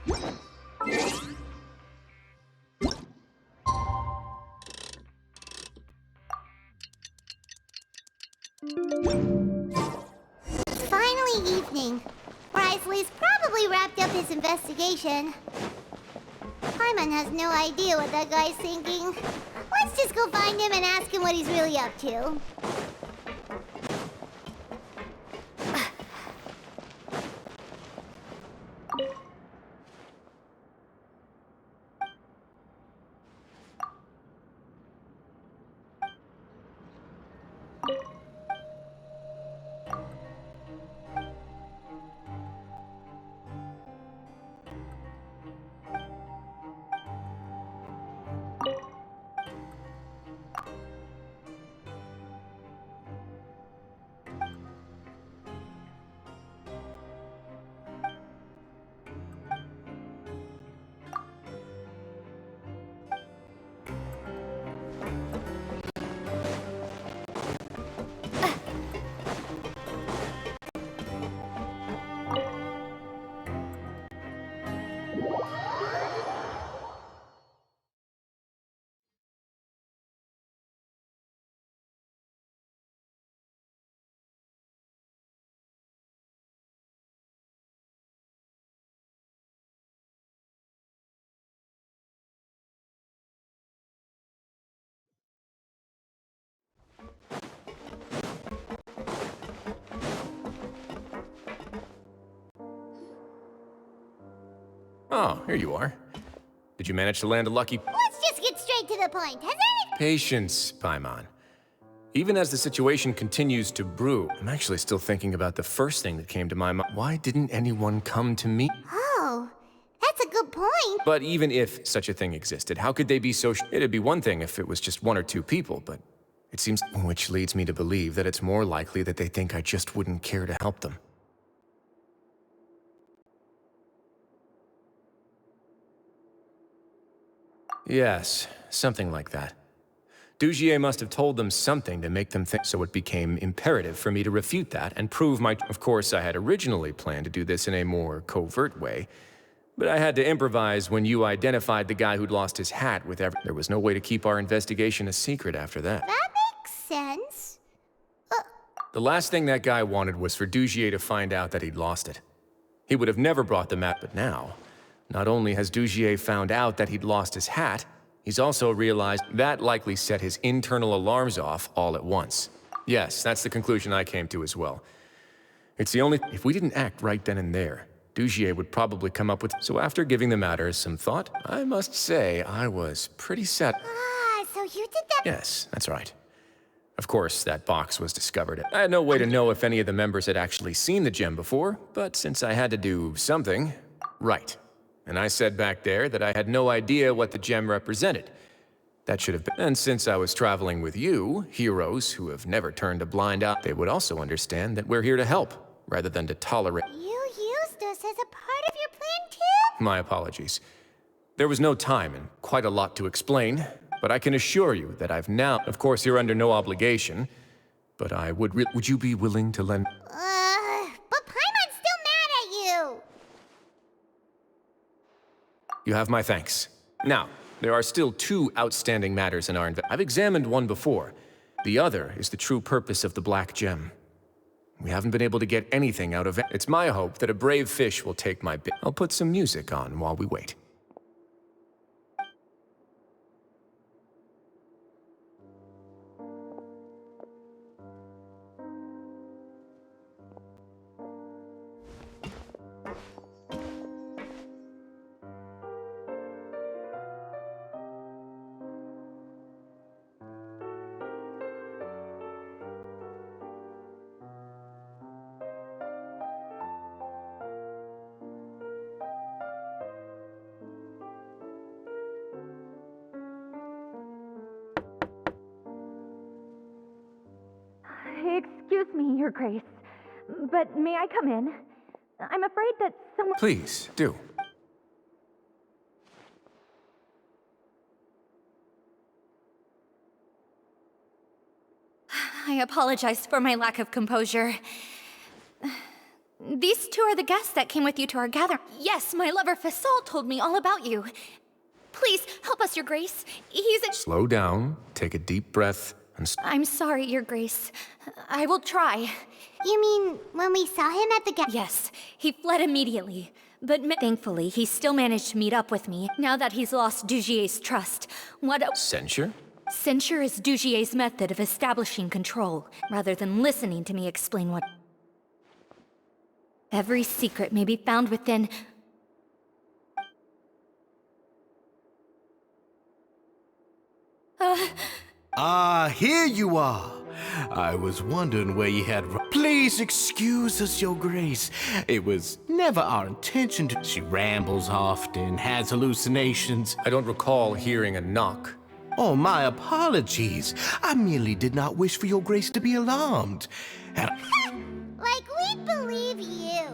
It's finally evening. Risley's probably wrapped up his investigation. Paimon has no idea what that guy's thinking. Let's just go find him and ask him what he's really up to. Oh, here you are. Did you manage to land a lucky... Let's just get straight to the point. Has any... Patience, Paimon. Even as the situation continues to brew, I'm actually still thinking about the first thing that came to my mind. Why didn't anyone come to me? Oh, that's a good point. But even if such a thing existed, how could they be so... It'd be one thing if it was just one or two people, but it seems... Which leads me to believe that it's more likely that they think I just wouldn't care to help them. Yes, something like that. Dugier must have told them something to make them think, so it became imperative for me to refute that and prove my... Of course, I had originally planned to do this in a more covert way, but I had to improvise when you identified the guy who'd lost his hat with every... There was no way to keep our investigation a secret after that. That makes sense. The last thing that guy wanted was for Dugier to find out that he'd lost it. He would have never brought the map, but now... Not only has Dugier found out that he'd lost his hat, he's also realized that likely set his internal alarms off all at once. Yes, that's the conclusion I came to as well. It's the only... If we didn't act right then and there, Dugier would probably come up with... So after giving the matter some thought, I must say I was pretty set... So you did that... Yes, that's right. Of course, that box was discovered. I had no way to know if any of the members had actually seen the gem before, but since I had to do something... Right. And I said back there that I had no idea what the gem represented. That should have been... And since I was traveling with you, heroes who have never turned a blind eye, they would also understand that we're here to help, rather than to tolerate... You used us as a part of your plan too? My apologies. There was no time and quite a lot to explain, but I can assure you that I've now... Of course, you're under no obligation, but I would... Would you be willing to lend... But Paimon's still mad at you! You have my thanks. Now, there are still two outstanding matters in our I've examined one before. The other is the true purpose of the Black Gem. We haven't been able to get anything out of it. It's my hope that a brave fish will take my bit. I'll put some music on while we wait. Excuse me, Your Grace, but may I come in? I'm afraid that someone... Please, do. I apologize for my lack of composure. These two are the guests that came with you to our gathering. Yes, my lover Fasol told me all about you. Please, help us, Your Grace. He's a— Slow down, take a deep breath, and I'm sorry, Your Grace. I will try. You mean when we saw him at the Yes, he fled immediately. But thankfully, he still managed to meet up with me, now that he's lost Dugier's trust. Censure? Censure is Dugier's method of establishing control, rather than listening to me explain what— Every secret may be found within— Here you are. I was wondering where you had— Please excuse us, Your Grace. It was never our intention to— She rambles often, has hallucinations. I don't recall hearing a knock. Oh, my apologies. I merely did not wish for Your Grace to be alarmed. And Like we believe you.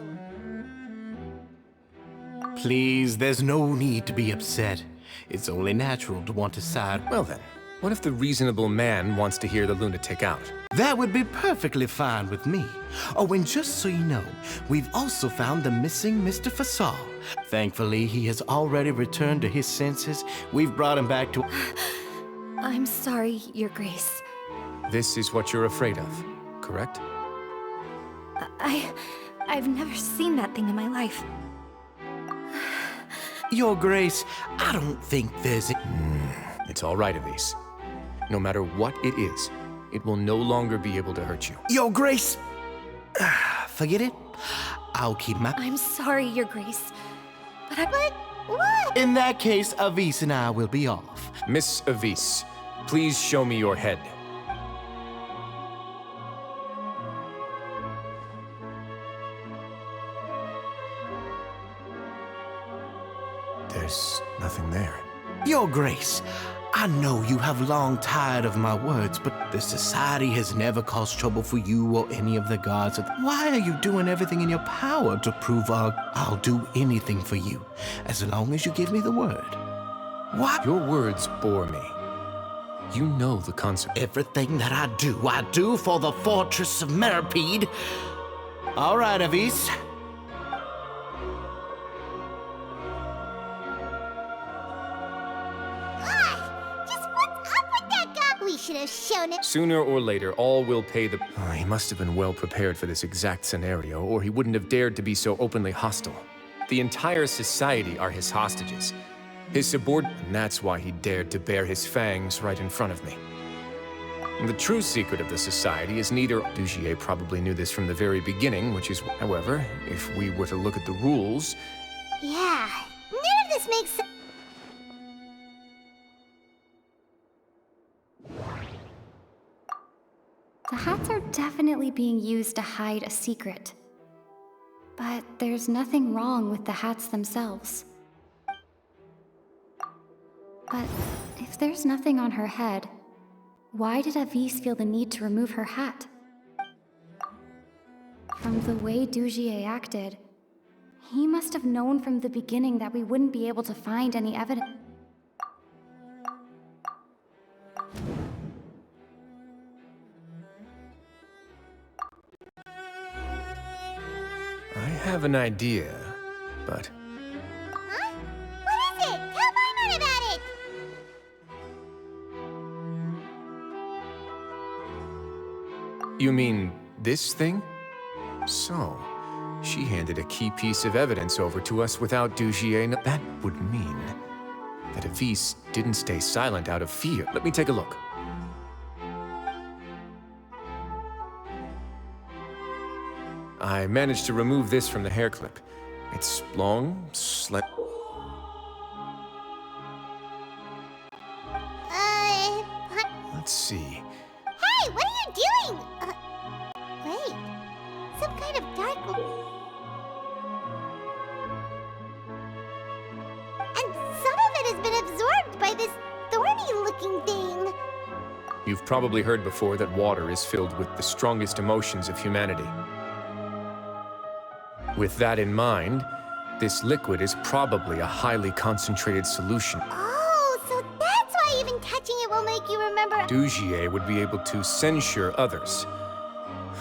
please, there's no need to be upset. It's only natural to want to side. Well then, what if the reasonable man wants to hear the lunatic out? That would be perfectly fine with me. Oh, and just so you know, we've also found the missing Mr. Fasal. Thankfully, he has already returned to his senses. We've brought him back to— I'm sorry, Your Grace. This is what you're afraid of, correct? I've never seen that thing in my life. Your Grace, I don't think there's— It's all right, Elise. No matter what it is, it will no longer be able to hurt you. Your Grace, forget it. I'll keep my— I'm sorry, Your Grace. But What? In that case, Avis and I will be off. Miss Avis, please show me your head. There's nothing there. Your Grace, I know you have long tired of my words, but the Society has never caused trouble for you or any of the gods. Why are you doing everything in your power to prove I'll do anything for you, as long as you give me the word? What? Your words bore me. You know the consequence. Everything that I do for the fortress of Meripede. All right, Avis. Just what's up with that guy? We should have shown it. Sooner or later, all will pay the— he must have been well prepared for this exact scenario, or he wouldn't have dared to be so openly hostile. The entire society are his hostages. His subordinate, and that's why he dared to bare his fangs right in front of me. The true secret of the society is neither— Dugier probably knew this from the very beginning, which is— However, if we were to look at the rules— Yeah, none of this makes sense. The hats are definitely being used to hide a secret. But there's nothing wrong with the hats themselves. But if there's nothing on her head, why did Avis feel the need to remove her hat? From the way Dugier acted, he must have known from the beginning that we wouldn't be able to find any evidence. I have an idea, but— Huh? What is it? Tell Paimon about it! You mean this thing? So, she handed a key piece of evidence over to us without Dugier. That would mean that Avis didn't stay silent out of fear. Let me take a look. I managed to remove this from the hair clip. It's long, Let's see. Hey, what are you doing? Wait. Some kind of dark... And some of it has been absorbed by this thorny-looking thing. You've probably heard before that water is filled with the strongest emotions of humanity. With that in mind, this liquid is probably a highly concentrated solution. Oh, so that's why even touching it will make you remember... Dugier would be able to censure others.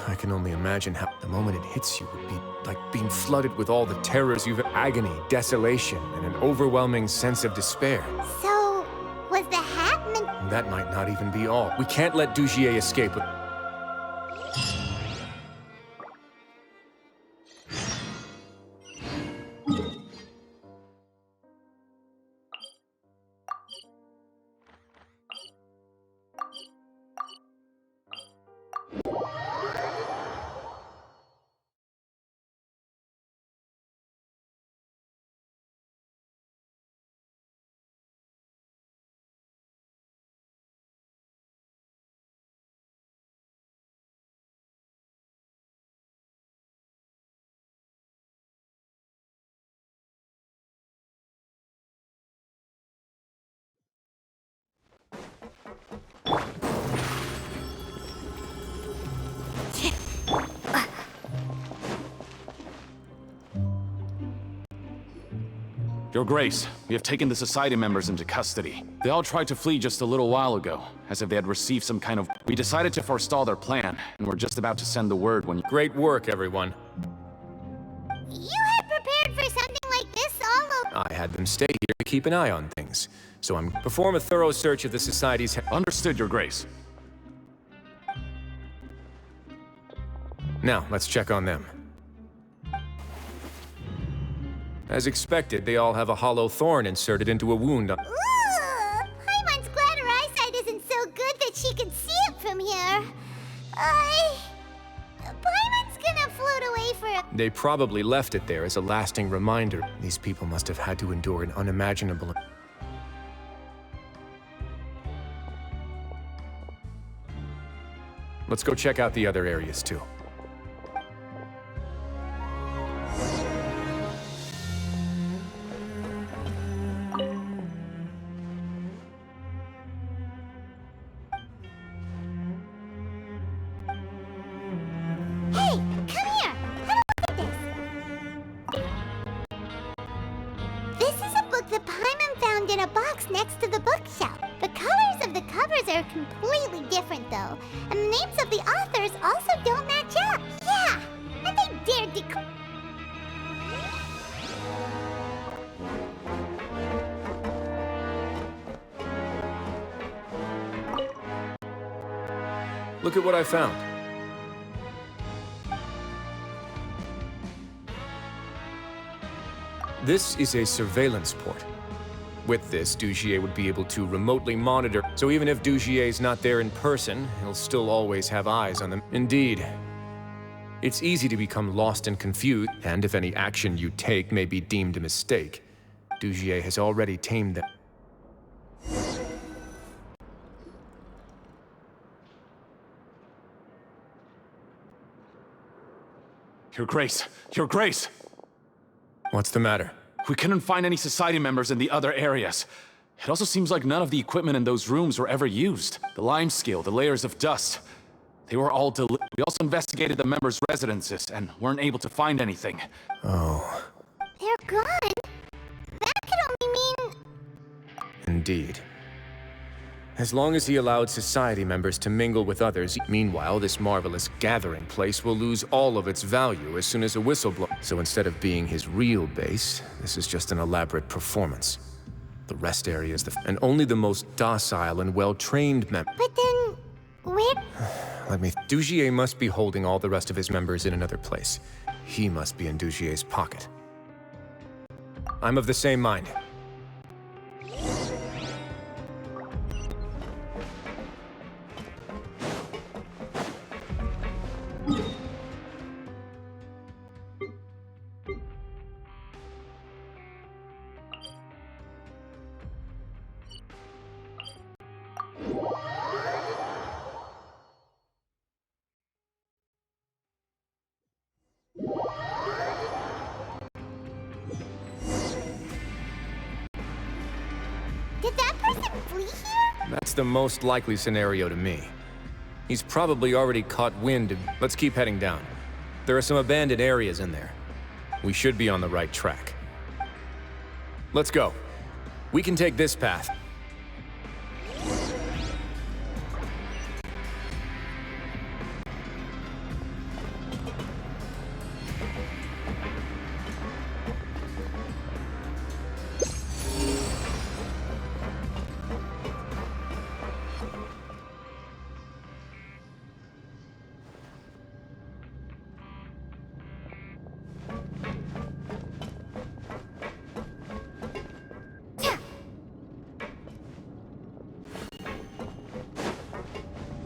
I can only imagine how the moment it hits you would be like being flooded with all the terrors you've... agony, desolation, and an overwhelming sense of despair. So, was the hat meant... And that might not even be all. We can't let Dugier escape. Your Grace, we have taken the Society members into custody. They all tried to flee just a little while ago, as if they had received some kind of... We decided to forestall their plan, and we're just about to send the word when you... Great work, everyone. You had prepared for something like this all over... I had them stay here to keep an eye on things. So I'm... Perform a thorough search of the Society's... Understood, Your Grace. Now, let's check on them. As expected, they all have a hollow thorn inserted into a wound. Ooh! Paimon's glad her eyesight isn't so good that she can see it from here. Paimon's gonna float away for a... They probably left it there as a lasting reminder. These people must have had to endure an unimaginable... Let's go check out the other areas, too. Hey, come here! Have a look at this! This is a book that Paimon found in a box next to the bookshelf. The colors of the covers are completely different, though. And the names of the authors also don't match up. Yeah! And they dared to... Look at what I found. This is a surveillance port. With this, Dugier would be able to remotely monitor, so even if Dugier's not there in person, he'll still always have eyes on them. Indeed. It's easy to become lost and confused, and if any action you take may be deemed a mistake, Dugier has already tamed them. Your Grace! Your Grace! What's the matter? We couldn't find any Society members in the other areas. It also seems like none of the equipment in those rooms were ever used. The lime scale, the layers of dust. They were all We also investigated the members' residences and weren't able to find anything. Oh. They're gone? That could only mean... Indeed. As long as he allowed Society members to mingle with others, meanwhile, this marvelous gathering place will lose all of its value as soon as a whistle blows. So instead of being his real base, this is just an elaborate performance. The rest area is and only the most docile and well-trained members. But then... where... Dugier must be holding all the rest of his members in another place. He must be in Dugier's pocket. I'm of the same mind. Did that person flee here? That's the most likely scenario to me. He's probably already caught wind. Let's keep heading down. There are some abandoned areas in there. We should be on the right track. Let's go. We can take this path.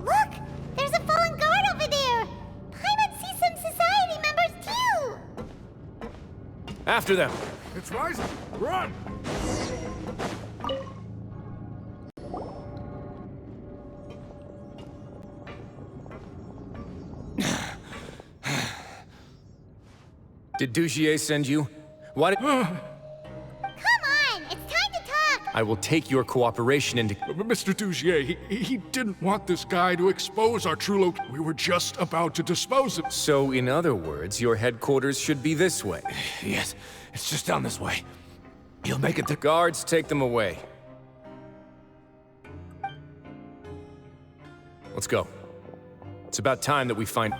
Look! There's a fallen guard over there! Paimon sees some society members too! After them! It's rising! Run! Did Dugier send you? Why did... Come on! It's time to talk! I will take your cooperation into... Mr. Dugier, he didn't want this guy to expose our true location. We were just about to dispose of... So, in other words, your headquarters should be this way. Yes, it's just down this way. You'll make it to... Guards, take them away. Let's go. It's about time that we find...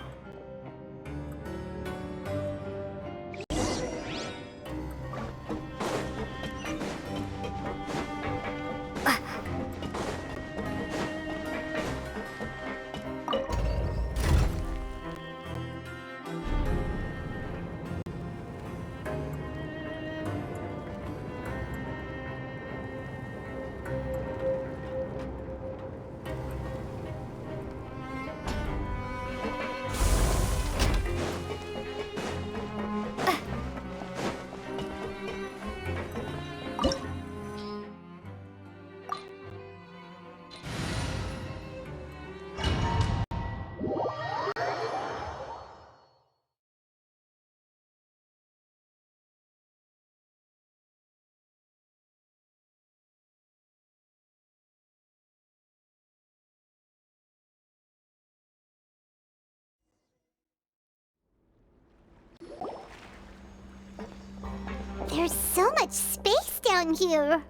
There's so much space down here!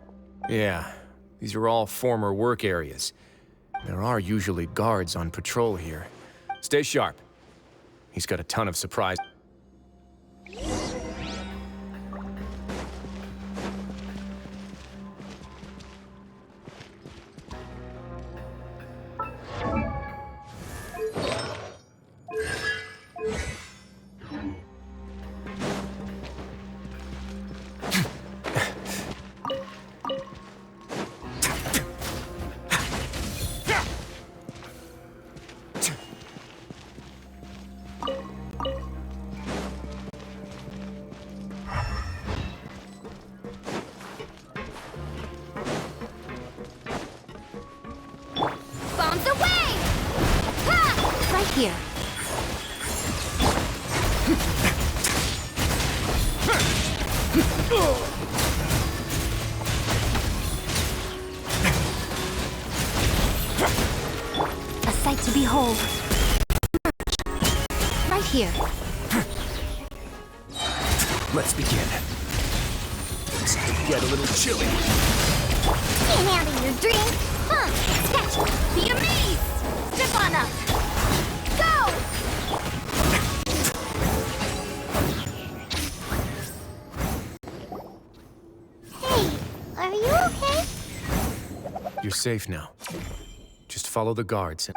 Yeah, these are all former work areas. There are usually guards on patrol here. Stay sharp. He's got a ton of surprise. Bombs away! Ha! Right here. A sight to behold. Right here. Let's begin. It's get a little chilly. Can't handle your drink! Huh! Sketch! Be amazed! Step on up! Go! Hey, are you okay? You're safe now. Just follow the guards.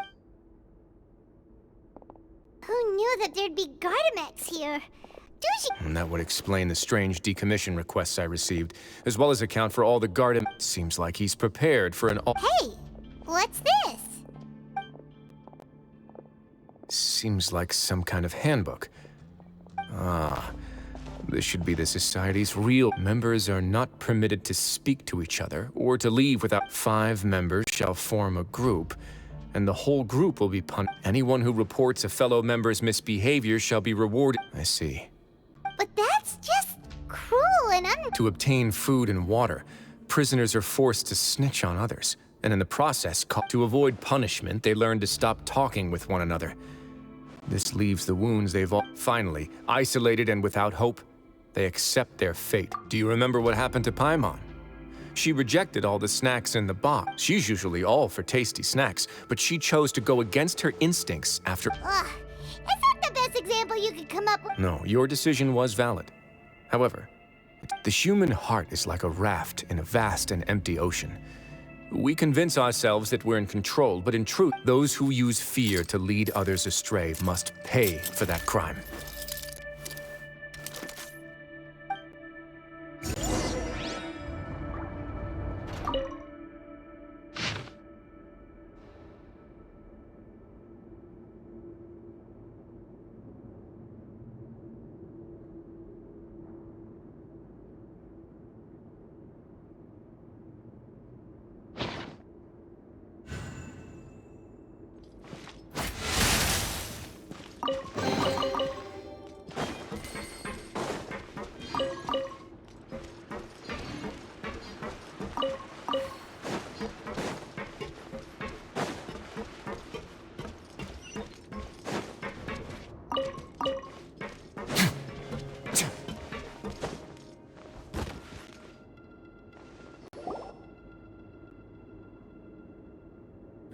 Who knew that there'd be Gardamex here? And that would explain the strange decommission requests I received, as well as account for all the guard... Seems like he's prepared for an... Hey, what's this? Seems like some kind of handbook. Ah, this should be the Society's real... Members are not permitted to speak to each other, or to leave without... 5 members shall form a group, and the whole group will be punished. Anyone who reports a fellow member's misbehavior shall be rewarded. I see. But that's just cruel and To obtain food and water, prisoners are forced to snitch on others, and in the process, to avoid punishment, they learn to stop talking with one another. This leaves the wounds they've all... Finally, isolated and without hope, they accept their fate. Do you remember what happened to Paimon? She rejected all the snacks in the box. She's usually all for tasty snacks, but she chose to go against her instincts after... Ugh, is that the best example you could come up with? No, your decision was valid. However, the human heart is like a raft in a vast and empty ocean. We convince ourselves that we're in control, but in truth, those who use fear to lead others astray must pay for that crime.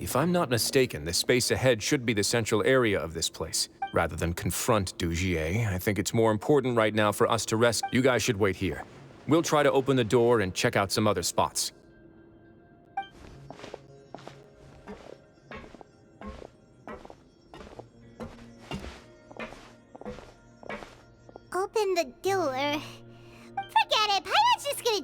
If I'm not mistaken, the space ahead should be the central area of this place. Rather than confront Dugier, I think it's more important right now for us to rest. You guys should wait here. We'll try to open the door and check out some other spots. Open the door. Forget it. Pilot's just gonna.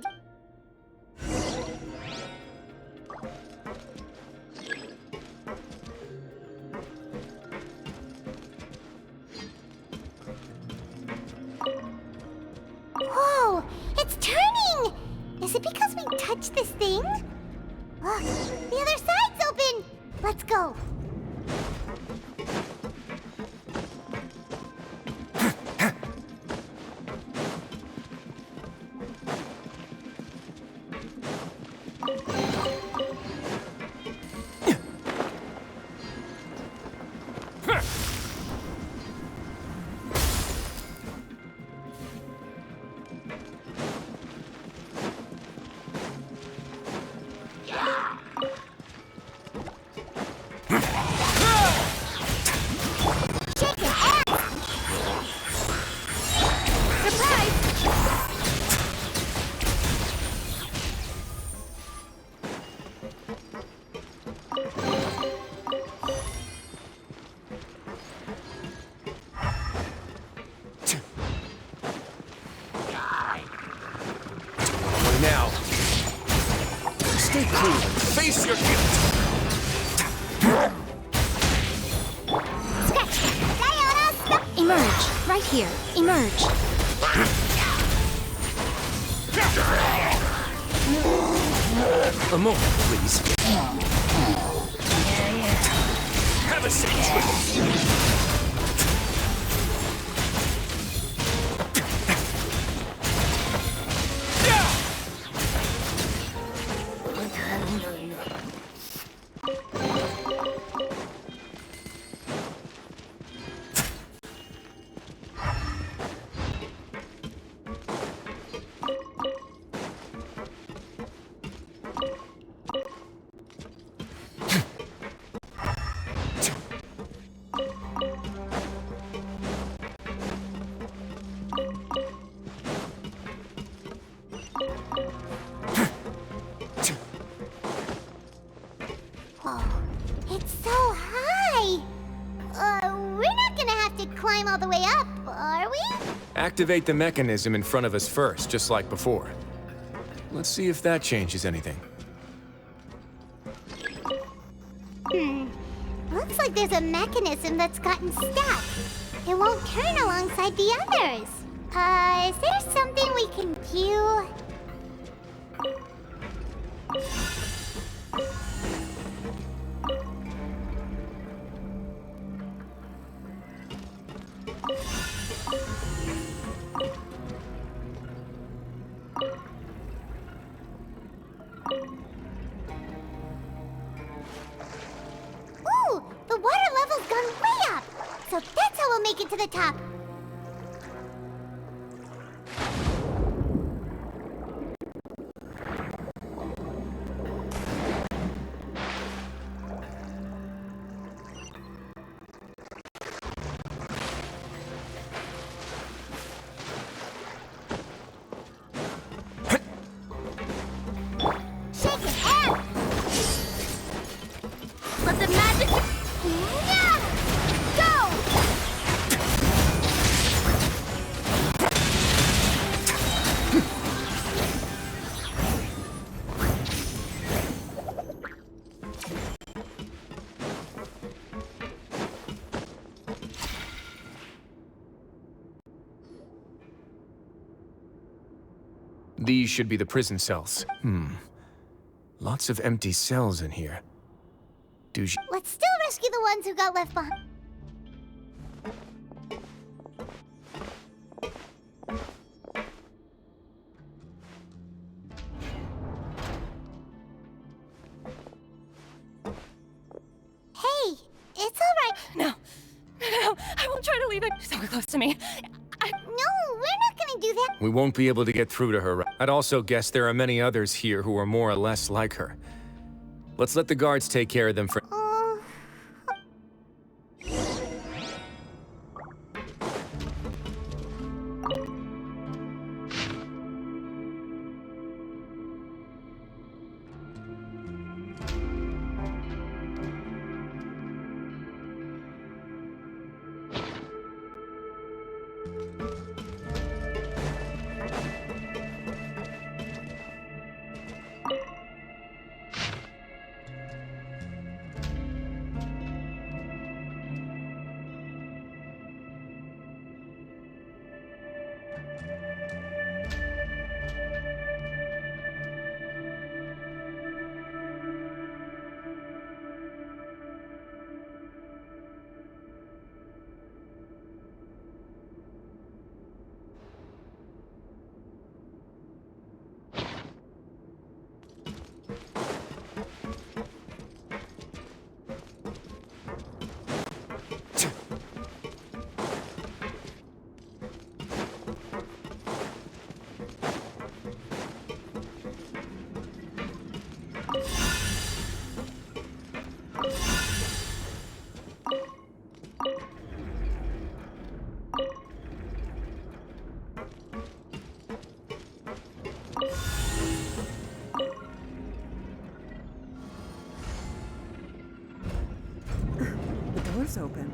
Whoa! It's turning! Is it because we touched this thing? Look, the other side's open! Let's go. Now, stay cool. Face your guilt. Emerge. Right here. Emerge. A moment, please. Have a seat. It's so high! We're not gonna have to climb all the way up, are we? Activate the mechanism in front of us first, just like before. Let's see if that changes anything. Looks like there's a mechanism that's gotten stuck. It won't turn alongside the others. Is there something we can do? Ooh, the water level's gone way up. So that's how we'll make it to the top. Shake it out! Let the magic... Yeah! Go! These should be the prison cells. Lots of empty cells in here. Let's still rescue the ones who got left behind. Hey, it's all right. No, I won't try to leave it so close to me. No, we're not gonna do that. We won't be able to get through to her. I'd also guess there are many others here who are more or less like her. Let's let the guards take care of them for... The door's open.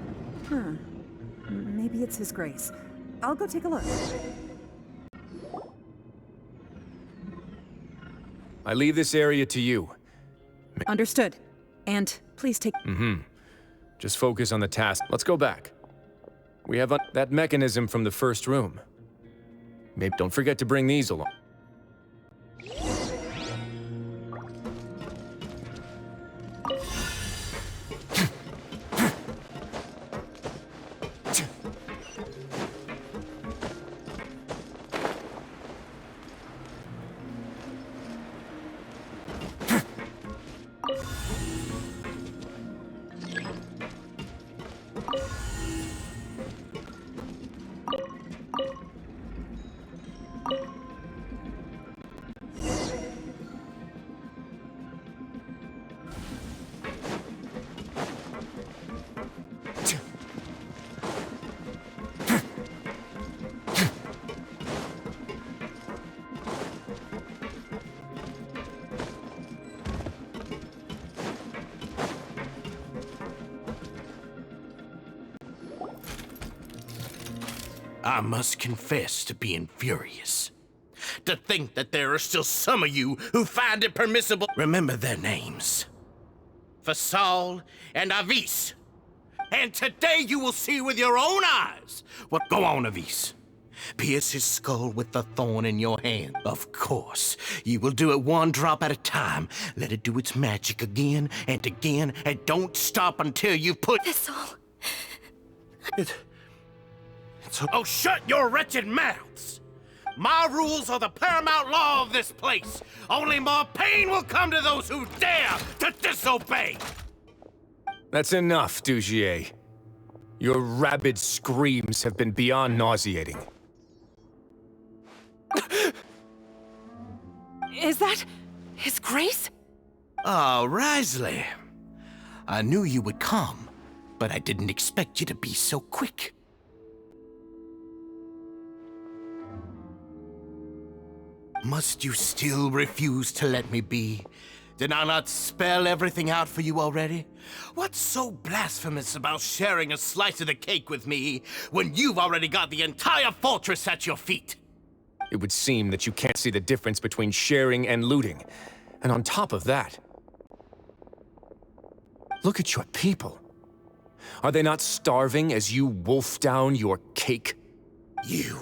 Maybe it's His Grace. I'll go take a look. I leave this area to you. Understood. And please take... Just focus on the task. Let's go back. We have that mechanism from the first room. Maybe don't forget to bring these along. I must confess to being furious. To think that there are still some of you who find it permissible. Remember their names. Fasal and Avis. And today you will see with your own eyes what... Go on, Avis. Pierce his skull with the thorn in your hand. Of course, you will do it one drop at a time. Let it do its magic again and again, and don't stop until you put... That's all. Oh, shut your wretched mouths! My rules are the paramount law of this place. Only more pain will come to those who dare to disobey! That's enough, Dugier. Your rabid screams have been beyond nauseating. Is that His Grace? Oh, Risley. I knew you would come, but I didn't expect you to be so quick. Must you still refuse to let me be? Did I not spell everything out for you already? What's so blasphemous about sharing a slice of the cake with me when you've already got the entire fortress at your feet? It would seem that you can't see the difference between sharing and looting. And on top of that, look at your people. Are they not starving as you wolf down your cake? You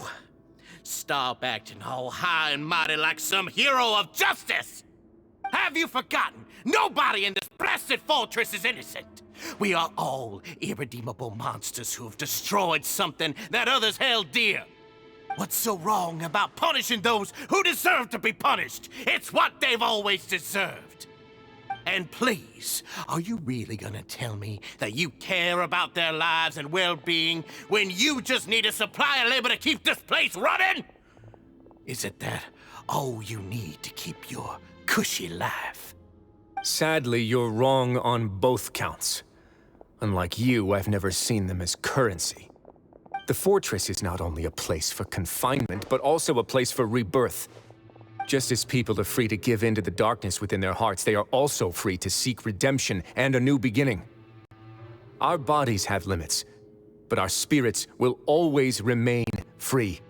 stop acting all high and mighty like some hero of justice! Have you forgotten? Nobody in this blasted fortress is innocent. We are all irredeemable monsters who have destroyed something that others held dear. What's so wrong about punishing those who deserve to be punished? It's what they've always deserved. And please, are you really gonna tell me that you care about their lives and well-being when you just need a supply of labor to keep this place running? Is it that all you need to keep your cushy life? Sadly, you're wrong on both counts. Unlike you, I've never seen them as currency. The fortress is not only a place for confinement, but also a place for rebirth. Just as people are free to give in to the darkness within their hearts, they are also free to seek redemption and a new beginning. Our bodies have limits, but our spirits will always remain free.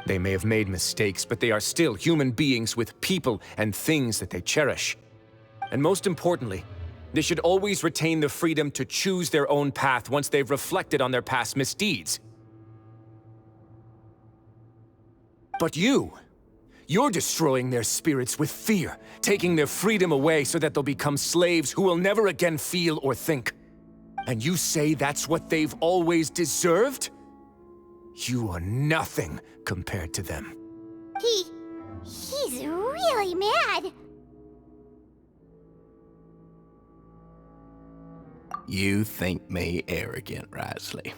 They may have made mistakes, but they are still human beings with people and things that they cherish. And most importantly, they should always retain the freedom to choose their own path once they've reflected on their past misdeeds. But you're destroying their spirits with fear, taking their freedom away so that they'll become slaves who will never again feel or think. And you say that's what they've always deserved? You are nothing compared to them. He's really mad. You think me arrogant, Risley?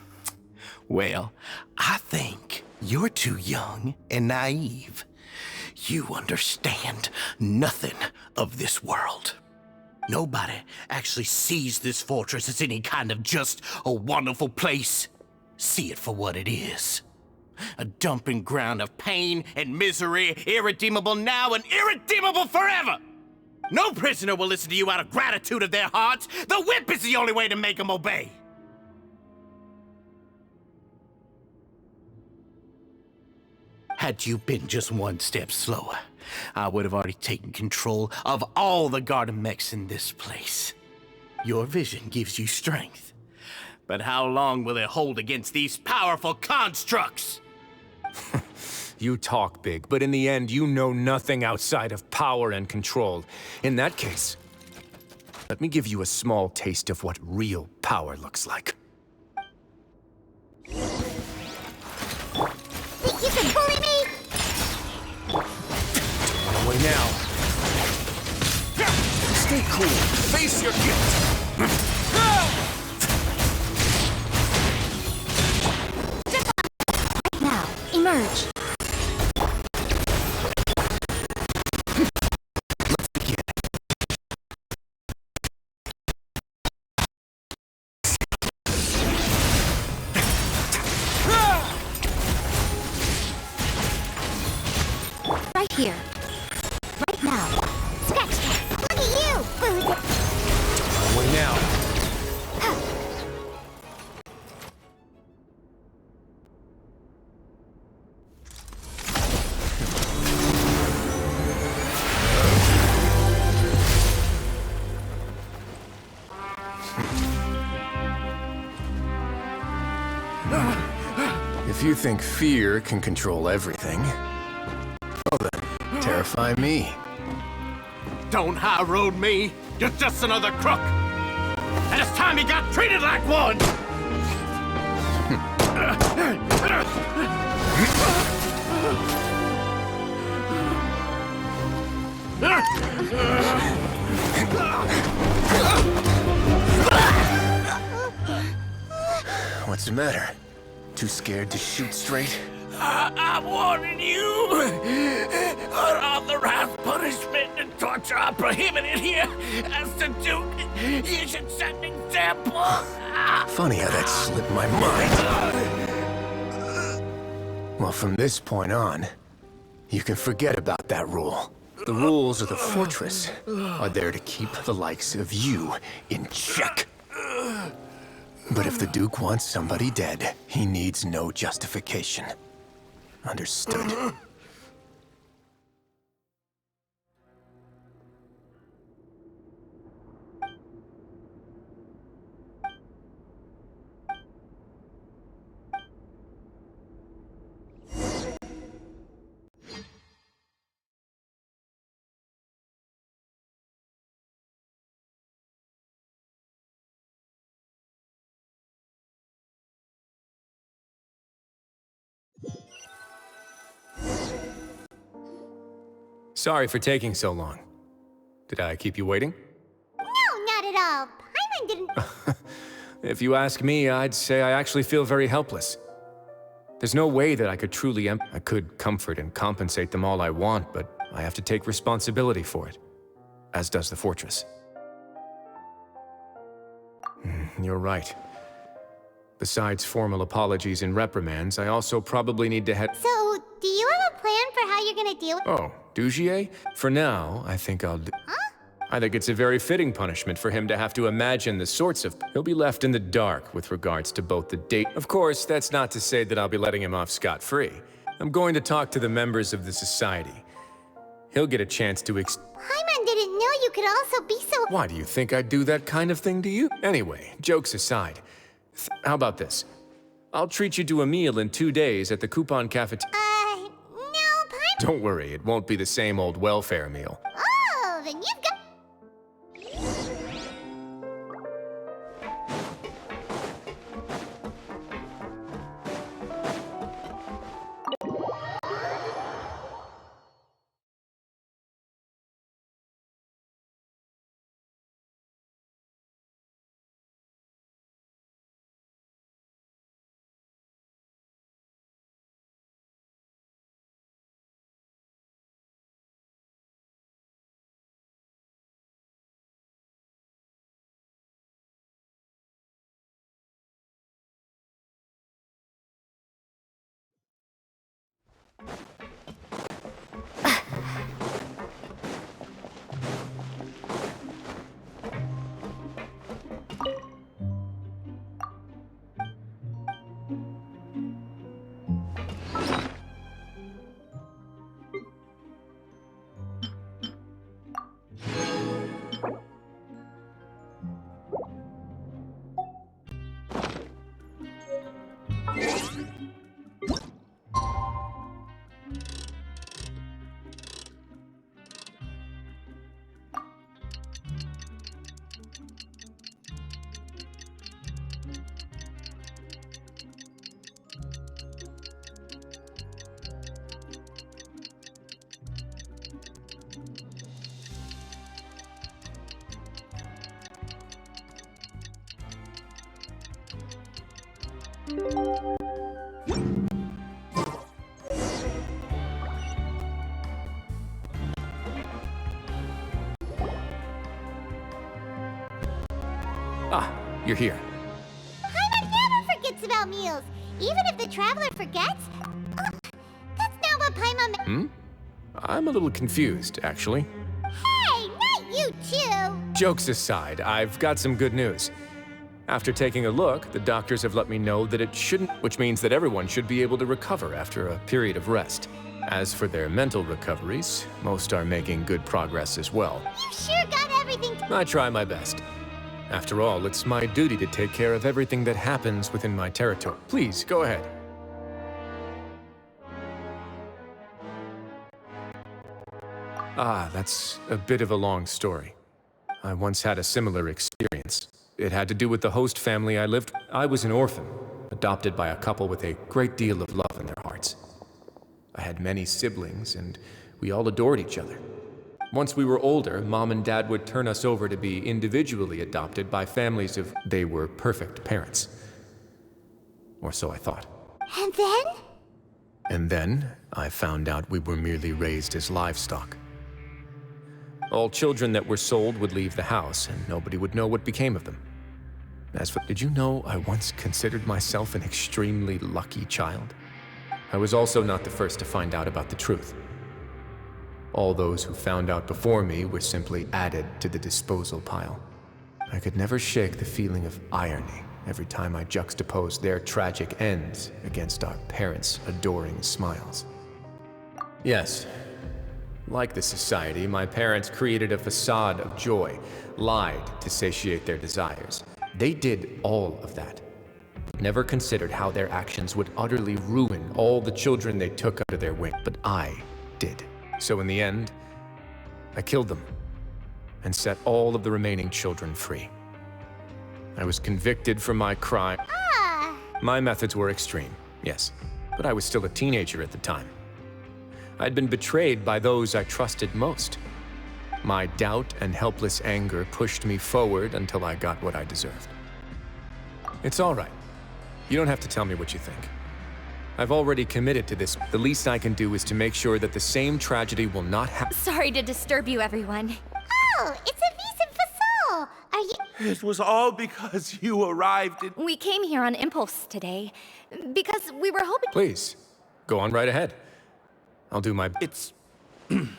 Well, I think you're too young and naive. You understand nothing of this world. Nobody actually sees this fortress as any kind of just a wonderful place. See it for what it is. A dumping ground of pain and misery, irredeemable now and irredeemable forever. No prisoner will listen to you out of gratitude of their hearts. The whip is the only way to make them obey. Had you been just one step slower, I would have already taken control of all the garden mechs in this place. Your vision gives you strength. But how long will it hold against these powerful constructs? You talk big, but in the end, you know nothing outside of power and control. In that case, let me give you a small taste of what real power looks like. Think you can bully me? Away now. Stay cool. Face your guilt. Now, emerge. Right here. Right now. Scratch that. Look at you, food. Away now. If you think fear can control everything, well then, terrify me. Don't high road me. You're just another crook. And it's time you got treated like one. What's the matter? Too scared to shoot straight? I'm warning you. Unauthorized punishment and torture are prohibited here. As the Duke, you should set an example. Funny how that slipped my mind. Well, from this point on, you can forget about that rule. The rules of the fortress are there to keep the likes of you in check. But if the Duke wants somebody dead, he needs no justification. Understood. Sorry for taking so long. Did I keep you waiting? No, not at all. Paimon didn't... If you ask me, I'd say I actually feel very helpless. There's no way that I could truly I could comfort and compensate them all I want, but I have to take responsibility for it. As does the fortress. You're right. Besides formal apologies and reprimands, I also probably need to head— So, do you have a plan for how you're gonna deal with... Oh, Dugier? For now, I think I'll do— Huh? I think it's a very fitting punishment for him to have to imagine the sorts of... He'll be left in the dark with regards to both the date... Of course, that's not to say that I'll be letting him off scot-free. I'm going to talk to the members of the society. He'll get a chance to Paimon didn't know you could also be so... Why do you think I'd do that kind of thing to you? Anyway, jokes aside, how about this? I'll treat you to a meal in 2 days at the Coupon Cafeteria. No, Paimon... Don't worry, it won't be the same old welfare meal. Oh, then you've got... Ah, you're here. Paimon never forgets about meals, even if the traveler forgets. That's not what Paimon... I'm a little confused, actually. Hey, not you too! Jokes aside, I've got some good news. After taking a look, the doctors have let me know that it shouldn't, which means that everyone should be able to recover after a period of rest. As for their mental recoveries, most are making good progress as well. You sure got everything... I try my best. After all, it's my duty to take care of everything that happens within my territory. Please, go ahead. Ah, that's a bit of a long story. I once had a similar experience. It had to do with the host family I lived with. I was an orphan, adopted by a couple with a great deal of love in their hearts. I had many siblings, and we all adored each other. Once we were older, Mom and Dad would turn us over to be individually adopted by families of... They were perfect parents. Or so I thought. And then? And then, I found out we were merely raised as livestock. All children that were sold would leave the house, and nobody would know what became of them. As for... Did you know I once considered myself an extremely lucky child? I was also not the first to find out about the truth. All those who found out before me were simply added to the disposal pile. I could never shake the feeling of irony every time I juxtaposed their tragic ends against our parents' adoring smiles. Yes, like the society, my parents created a facade of joy, lied to satiate their desires. They did all of that, but never considered how their actions would utterly ruin all the children they took under their wing. But I did. So in the end, I killed them and set all of the remaining children free. I was convicted for my crime. My methods were extreme, yes, but I was still a teenager at the time. I'd been betrayed by those I trusted most. My doubt and helpless anger pushed me forward until I got what I deserved. It's all right. You don't have to tell me what you think. I've already committed to this. The least I can do is to make sure that the same tragedy will not happen. Sorry to disturb you, everyone. Oh, it's a Vincent Fasol! Are you... It was all because you arrived in... We came here on impulse today, because we were hoping... Please, go on right ahead. I'll do my... It's... You're getting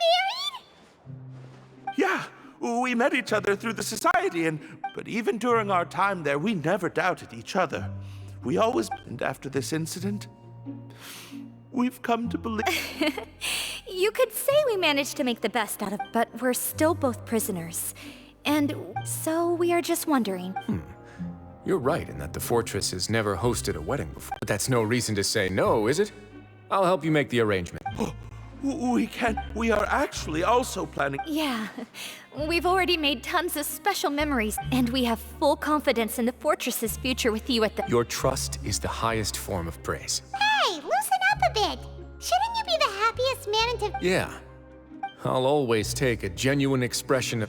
married? We met each other through the society, but even during our time there, we never doubted each other. We always, and after this incident, we've come to believe... You could say we managed to make the best out of, but we're still both prisoners. And so we are just wondering. You're right in that the fortress has never hosted a wedding before. But that's no reason to say no, is it? I'll help you make the arrangement. We can't. We are actually also planning... Yeah, we've already made tons of special memories, and we have full confidence in the fortress's future with you at the... Your trust is the highest form of praise. Hey, loosen up a bit. Shouldn't you be the happiest man in... Yeah. I'll always take a genuine expression of...